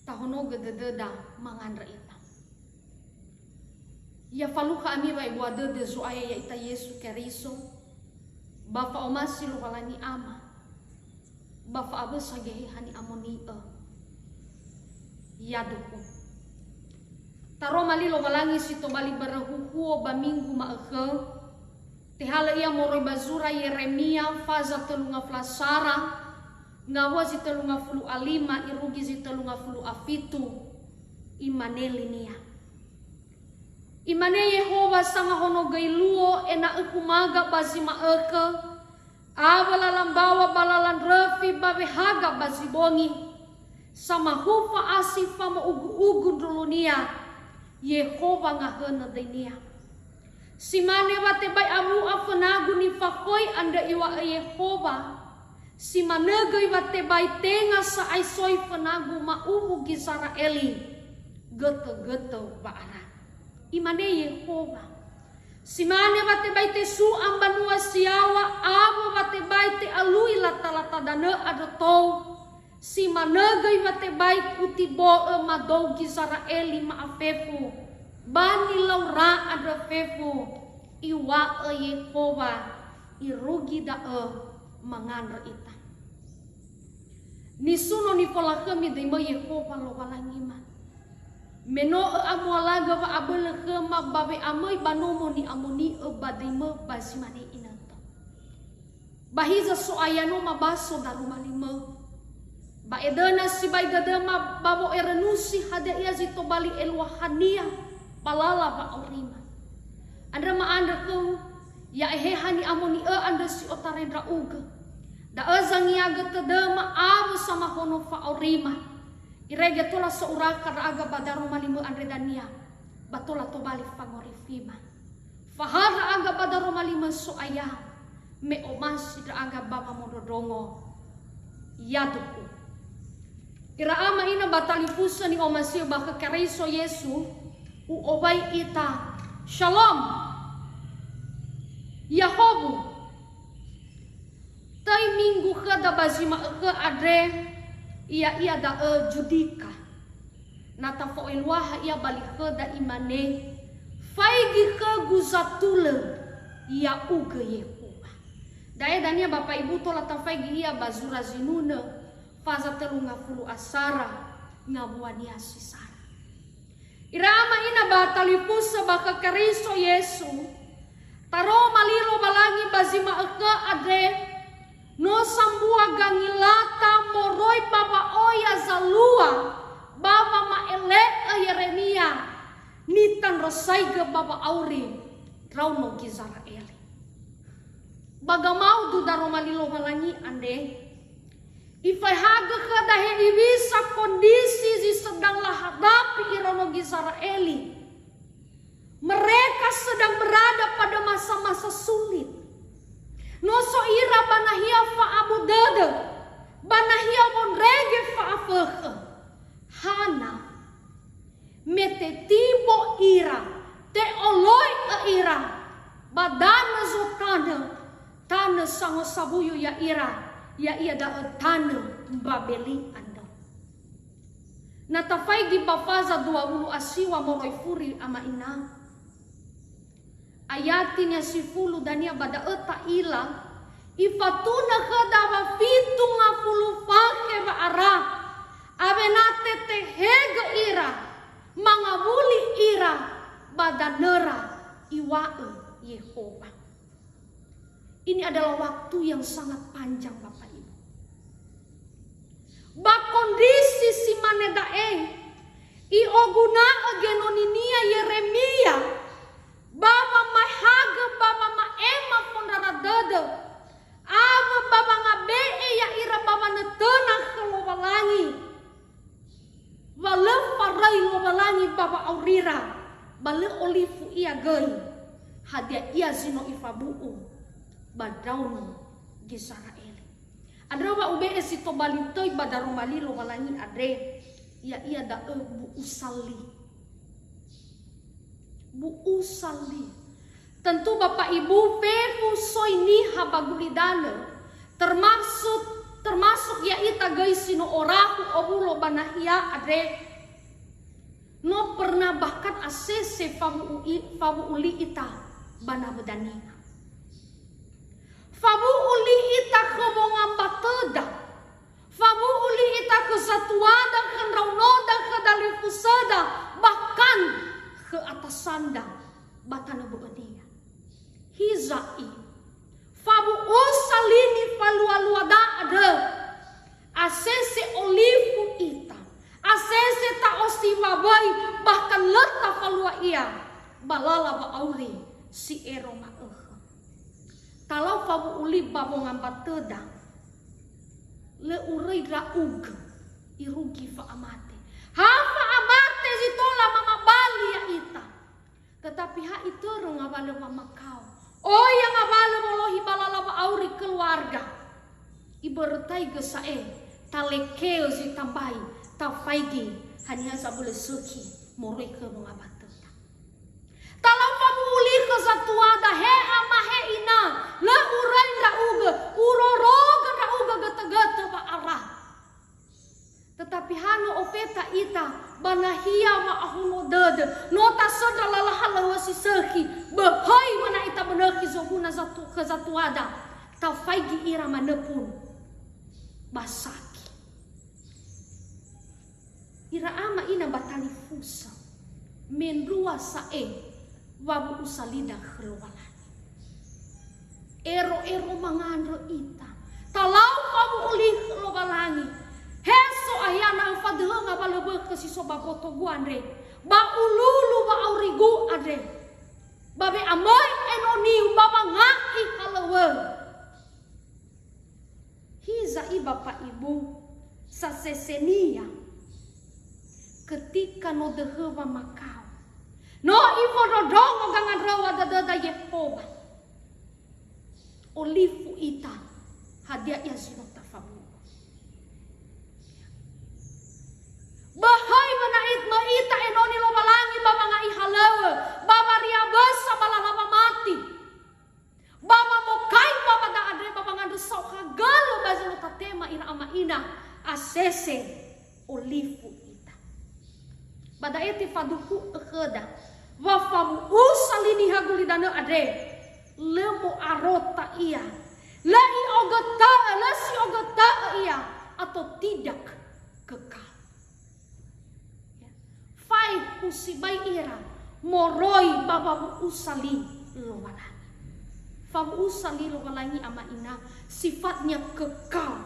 tahono gedededa mangandra ita. Ya faluka ami wa ibu adede zoaya ya ita Yesu Keriso. Bapak omasi lo walani ama. Bapak abe sagehi hani amoni yaduku. Taro mali lo walangi sito bali barahuhuo ba minggu maeke. Tehala ia moroi bazura Yeremia faza telunga flasara. Ngawazi telunga fulu alima irugizi telunga fulu afitu imaneli nia. Imane Yehova sanga hono gailuo ena ukumaga bazi maeke. Awala lambawa balalan refi babehaga bazi bongi. Sama hufa asifa ma ugu-ugu dulunia. Yehova ngahena dainia. Simane wate bai amu afanagu ni fakoi anda iwa Yehova. Si manegay wate bay tenga sa ay soy panagu maumu gisara eli gete baara imane Yehova si mane wate bay te su ambanua siawa abo wate bay te alui lata dana adotou si manegay wate bay utibo madou gisara eli maafefu bani laura adafefu iwa Yehova irugi da mangandra ita. Nisuno ni pola kami dai ma Yehova lo walangima. Meno amwalaga wa abel kema babe amoi banomo ni amoni badai ma basimane inanta. Bahiza so ayano mabaso darumalima. Ba edana si bai gadama babo erenusi hada ia zito bali elwahania palala ba aurima. Andra ma andra ko ya ehehani amoni anda si otarendra uga. Da azangia getedema abu sama hono fa aurima. Irege tola seuraka raga badaro malimu andredania. Batola to bali fangorifima. Fahara aga badaro malimu so ayah. Me omasi raga baba mododongo. Yaduku. Ira ama ina batalipusa ni omasi baka Keriso Yesu. Uobay ita. Shalom. Yahobu. Tai minggu ke da bazima ke adre ia da judika nata fo ilwaha ia balik ke da imane faigi ke guzatule ia uge Yehova daya dania bapak ibu tola ta faigi ia bazura zinuna faza telunga fulu asara ngabuania sisara irama ina batalipusa baka Keriso Yesu taro malilo balangi bazima ke adre no sambua gangilata moroi baba oya zalua baba maele Yeremia nitan rosaiga baba auri rauno gizara eli bagamau du daro malilo halangi ande ifai haga kadahe ibisa kondisi zi sedang lahadapi irono gizara eli mereka sedang berada pada masa-masa sulit. Noso ira banahia fa abu dede banahia mon rege fa afehe hana mete tibo ira te oloi ira badana zotana tana sango sabuyu ya ira ya ia da tana babeli anda natafai gi bafaza 20 asiwa moroi furi ama ina ayatin ya sifulu dania bada eta ila ifatuna khadawa fitunga fulu fake ba ara abenate tehega ira mangabuli ira badanera iwae Yehova. Ini adalah waktu yang sangat panjang Bapak Ibu. Bak kondisi si manedae i oguna agenoninia Yeremia baba mahaga baba maema pondara dede ava baba ngabe ya ira baba netena kelobalangi wale farai lobalangi baba aurira bale olifu ia gei hadia ia zino ifabuu badauno gisaraeli adrawa ube esito balintoi badaro malilo walangi adre ia da bu usali tentu Bapak Ibu pefu soini habagulidana termasuk termasuk ya ita guys sino oraku obulo banahia adre no pernah bahkan asese famu uli ita bana bedania famu uli ita kebongan bateda famu uli ita ke satuada ke raunoda ke dalifusada bahkan ke atasanda batana bedania hizai fabu usalini falualuada ada asese olifu ita asese ta ostimabai bahkan leta falua ia balala ba auri si eroma kalau fabu uli babongan bateda le urai raug irugi fa amate hafa amate zitola mama bali ya ita tetapi ha itu ngabale mama kau oh yang abale molohi balala ba auri keluarga ibertai gesae talekeo zitambai tafaigi hanya sabule suki moroi ke mengabata talau pamuli ke satuada he ama he ina le urai ra uga uroroga ra uga gata-gata ba arah tetapi hano ofeta ita banahia ma ahuno dede nota sadra lalahala wasi seki bahai mana ita benerki zoguna zatu ke zatuada tafaigi ira manepun basaki ira ama ina batali fusa menrua sae wabu usalida khulwalan ero mangandro ita talau kamu uli khulwalangi heso ayana fadhe ngabalebe kesiso baboto guandre ba ululu ba aurigu adre babe amai enoni baba ngaki halawe hiza bapak ibu sasesenia ketika no deheva makau no ivo rodongo gangan rawa dada Yehova olifu ita hadiah ya sinota fabu bahai menait maita enoni lo malangi baba ngai halawe baba ria besa balalaba mati baba mokai baba da adre baba ngadu sauka galo bazalo tatema ina ama ina asese olifu ita bada eti faduku ekeda wafamu usalini hagulidana adre lemo arota ia lai ogata lasi ogata ia atau tidak kekal fai usibai ira moroi baba usali lowalangi famu usali lowalangi ama ina sifatnya kekal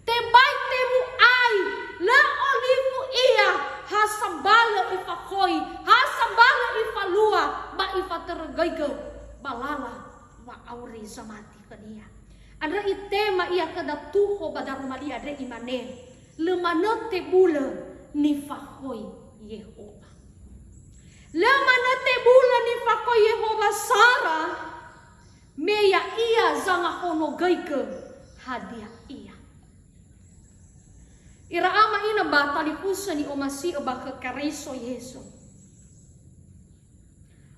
tebai temu ai la olifu ia hasambala ifakoi hasambala ifalua ba ifatergaigo balala wa auri zamati kania andra itema ia kada tuho badarumali adre imane lemana tebula nifakoi Yehova lemana tebula nifakoi Yehova sara meya ia zanga hono gaike hadiah ia ira ama ina batali pusa ni omasi abaka kariso Yesu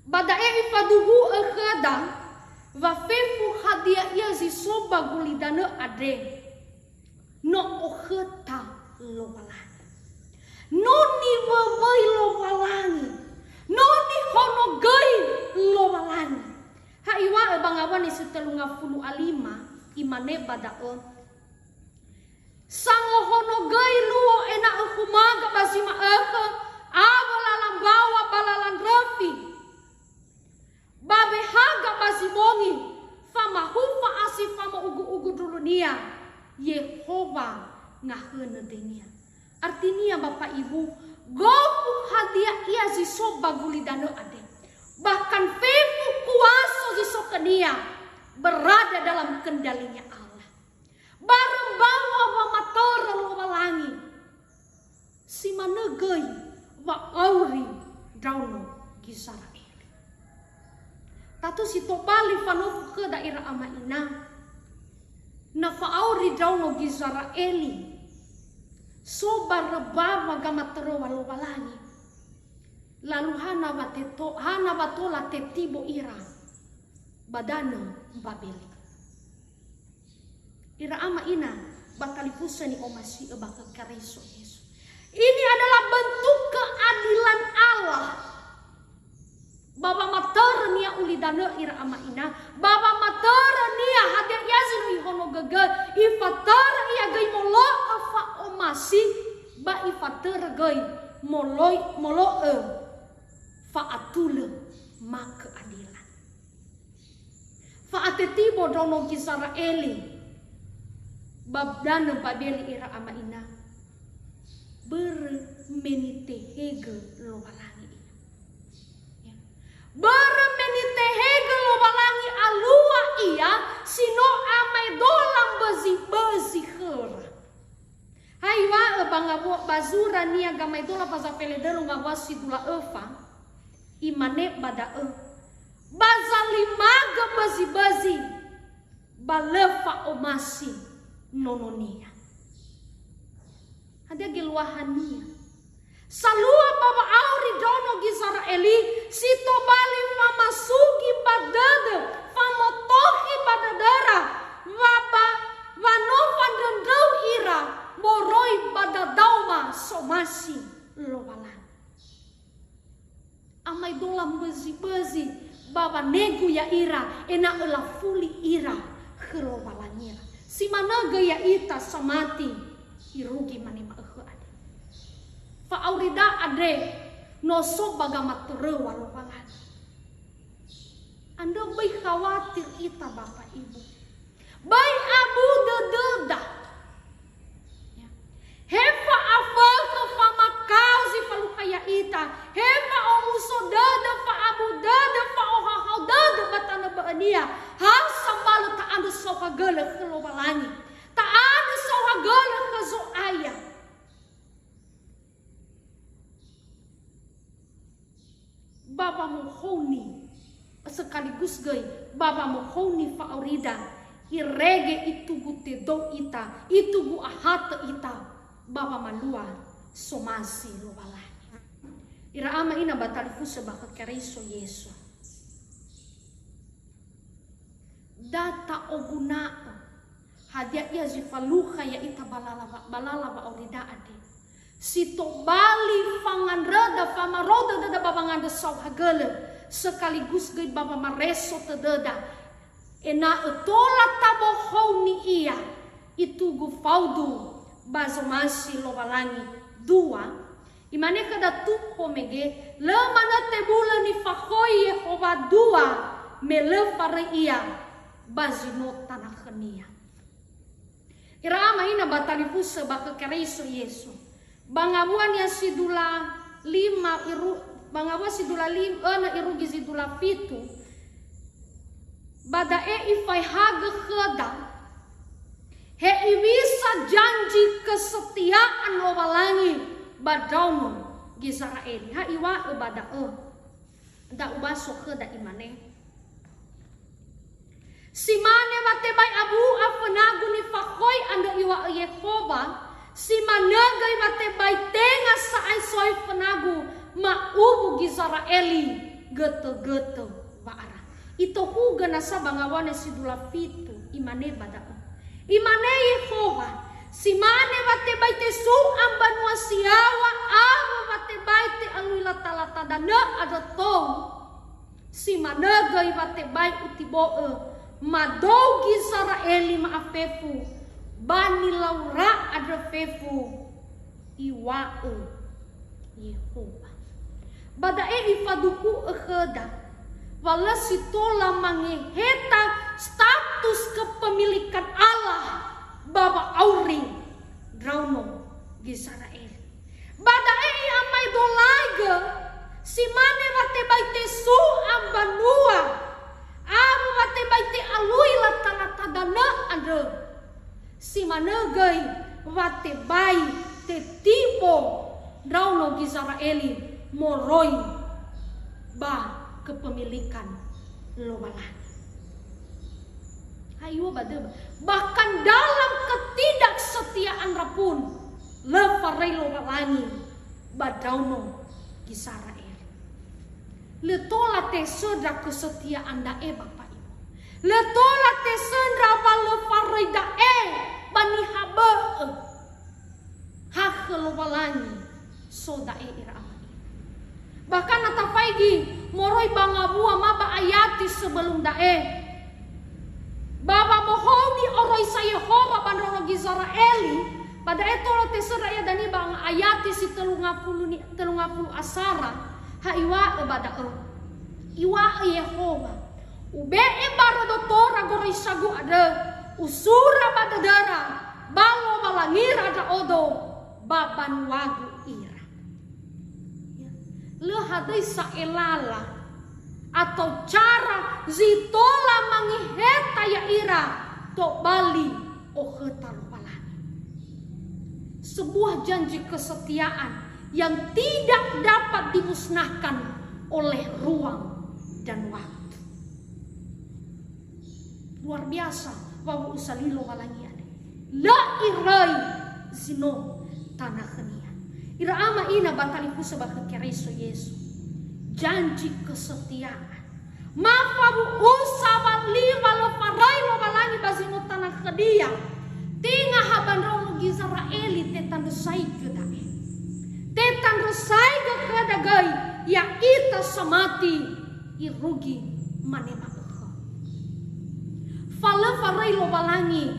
badae ifadugu ekada vafefu hadiah ia zisoba gulidana adre no okheta lowalangi noni wawai lowalangi noni honogai lowalangi haiwa bangawan setelunga fulu alima imane badaon sango honogai luo ena ukumaga basima eke awalalang bawa balalan rafi babe haga basimongi fama hufa asif fama ugu dunia Yehova ngahene denia artinya Bapak Ibu gofu hadiah ia zisoba gulidano ade bahkan fefu kuasa zisokenia berada dalam kendalinya Allah bareng bawa wa matora lowalangi si manegei wa auri dauno gisara tatu si topali fanofu ke daerah ama ina na faauri dauno gisara eli soba rebava gama terowa lowalangi lalu hana batola tetibo ira badana babeli ira ama ina batalipusani omasi baka kareso Yesus. Ini adalah bentuk keadilan Allah. Baba mater nia ulidana ira ama ina, baba mater nia hadir yazinu ihono gagal, ifater ia gai molo afa omasi, ba ifater gai molo fa atule ma keadilan. Fa atetibo dono kisara eli, babdana babeli ira ama ina, bermenite hege lo balangi. Bermenite hege lo balangi alua ia sino amai dolam bezi hera. Haiwa bangabo bazura nia gamai dola pazapele delu ngawasi dula eva imane bada bazalimaga bezi balefa omasi nononia. Ada geluahania. Salua baba auri dono gisara eli sito bali mama sugi badada famotohi badadara waba wanovan dendau ira moroi badadauma somasi lowalan. Amai dolam bezi baba negu ya ira ena elafuli ira kelowalanira. Si managa ya ita samati irugi manima ade. Fa aurida ade nosok bagamat terewa lowalan. Anda baik khawatir ita bapak ibu. Baik abu dededa. Hefa afa fa makau si falukaya ita. Hefa omuso dada fa abu dada fa ohahau dada batana baania. Ha sambalu ta anda soka gele kelowalangi. Ta anda soka gele kezo ayah. Baba mohoni sekaligus gay baba mohoni fa aurida irege itu gute do ita itu gu ahata ita baba malua somasi lo balani ira ama ina batalifu sebakat kereso Yesu data oguna hadia ia zifaluha ya ita balala ba aurida ade sito bali fangan reda fama roda dada babangan de sau hagele sekaligus gay baba mareso tededa ena etola tabo houni ia itu gu faudu bazomasi lo balangi dua imane kada tuho mege le mana tebula ni fakoi Yehova dua mele fare ia bazino tanah khania irama ina batalifu sebaka kereso Yesu bangabuan ya sidula 5 iru bangabuan sidula 5 na iru gizidula fitu bada ifai haga khada he iwisa janji kesetiaan lo balangi badauno gizaraeli ha iwa bada da ubaso khada imane simane matebay abu afanagu ni fakoi anda iwa Yehova si managai matebay tenga sa ay soy penagu maubu gizaraeli gete waara ito huga nasa bangawane sidula fitu imane bada imane Yehova si mane matebay te su ambanwa siawa abu matebay te aluila talata dana ada tong si managai matebay utibo madou gizaraeli maafefu bani laura ada fefu iwa Yehova badae ifaduku ekheda wala sitola mangeheta status kepemilikan Allah baba auring drauno gisarael badae amai dolaga si mane mate baite su ambanua amu mate baite alui latana dana ande si managai wate bai te tipo drauno gizaraeli moroi ba kepemilikan lo balani ayo bade bahkan dalam ketidaksetiaan rapun lefarai lo balani badauno gizaraeli letola te sodra kesetiaan dae bapak ibu letola te sendra ba lefarai dae bani habe hak lobalangi sodae ira amani. Bahkan atapaigi moroi bangabua maba ayati sebelum dae. Baba mohoni oroi sa Yehova bandoro Israeli pada etolo tesera ya dani bang ayati si 30 asara ha iwa bada iwa Yehova ube baro dotora goroi sagu ada usura pada dara balo malangira ada odo baban wagu ira le hadai sa elala atau cara zitola mangiheta ya ira to bali o hetalopalani. Sebuah janji kesetiaan yang tidak dapat dimusnahkan oleh ruang dan waktu. Luar biasa wawu usalilo walangian. La irai zino tanah kenian. Ira ama ina bataliku sebagai kereso Yesus. Janji kesetiaan. Mafabu usawa lima lo parai lo balangi bazino tanah kedia. Tinga habandong Israeli tetan resai kedae. Tetan resai kedagai ya ita samati irugi manema ekha. Fala parai lo balangi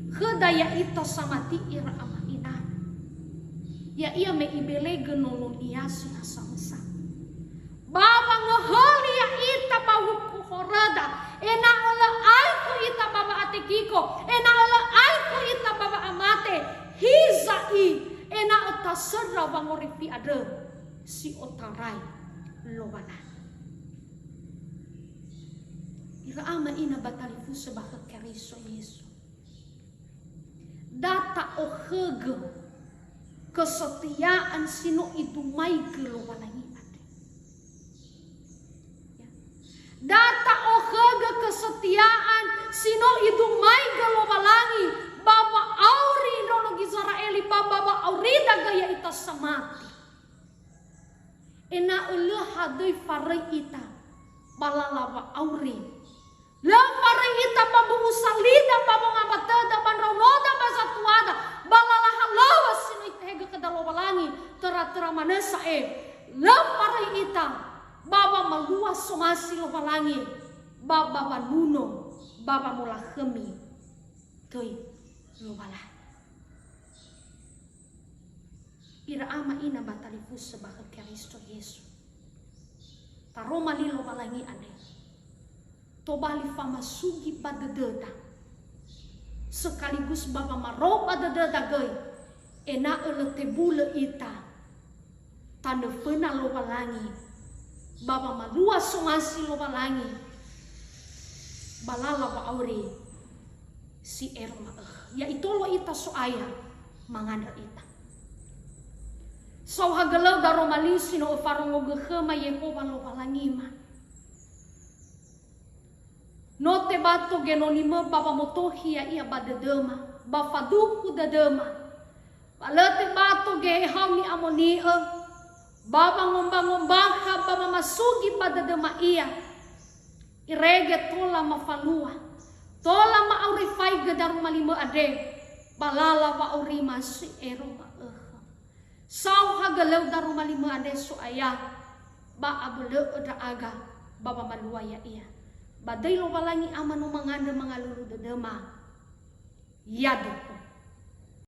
kedaya ita samati ira ama ina. Ya ia me ibele genolon ia sinasa-masa. Baba ngeholi ya ita bahuku horada. Ena ola aiku ita baba atekiko. Ena ola aiku ita baba amate. Hizai. Ena ota serra bangoripi ada. Si otarai lobana. Ira ama ina batalifu sebagai keriso Yesu. Data ohege. Kesetiaan sino itu mai ke lobanangi. Data ohega kesetiaan sino itu mai galobalangi baba auri nono Israeli baba auri dagaya ita samati ena ule hadai farai ita balalaba auri la farai ita babu usalida babu ngabatada banronoda basatuada balalaha lawa sino ita hega kedalobalangi tera-tera manesa la farai ita Baba maluas somasi lo balangi, baba banuno, baba mula khemi, toi lo balang. Ira ama ina batalifu sebagai Kristo Yesus. Taroma li lo balangi ane. Tobali fama sugi pada deda. Sekaligus baba maro pada deda gay. Ena ele tebule ita. Tanda pena lo balangi. Baba maluas somasi lo balangi balala ba auri si erma ya itolo ita so aya manganda ita so hagalau daro malisi no farongo gehema Yehova lo balangi ma no te bato genonima baba motohi ya ia badedema ba faduku dadema balate bato ge hauni amoni Baba ngombang-ngombang baba masugi pada dema iya. Irege tola mafalua. Tola ma aurifai gedaru malima ade. Balala wa aurima si ero ma Sau hagalau daru malima ade so ayah. Ba abele oda aga. Baba malua ya iya. Badai lo balangi amanu manganda mangalulu dedema. Yaduku.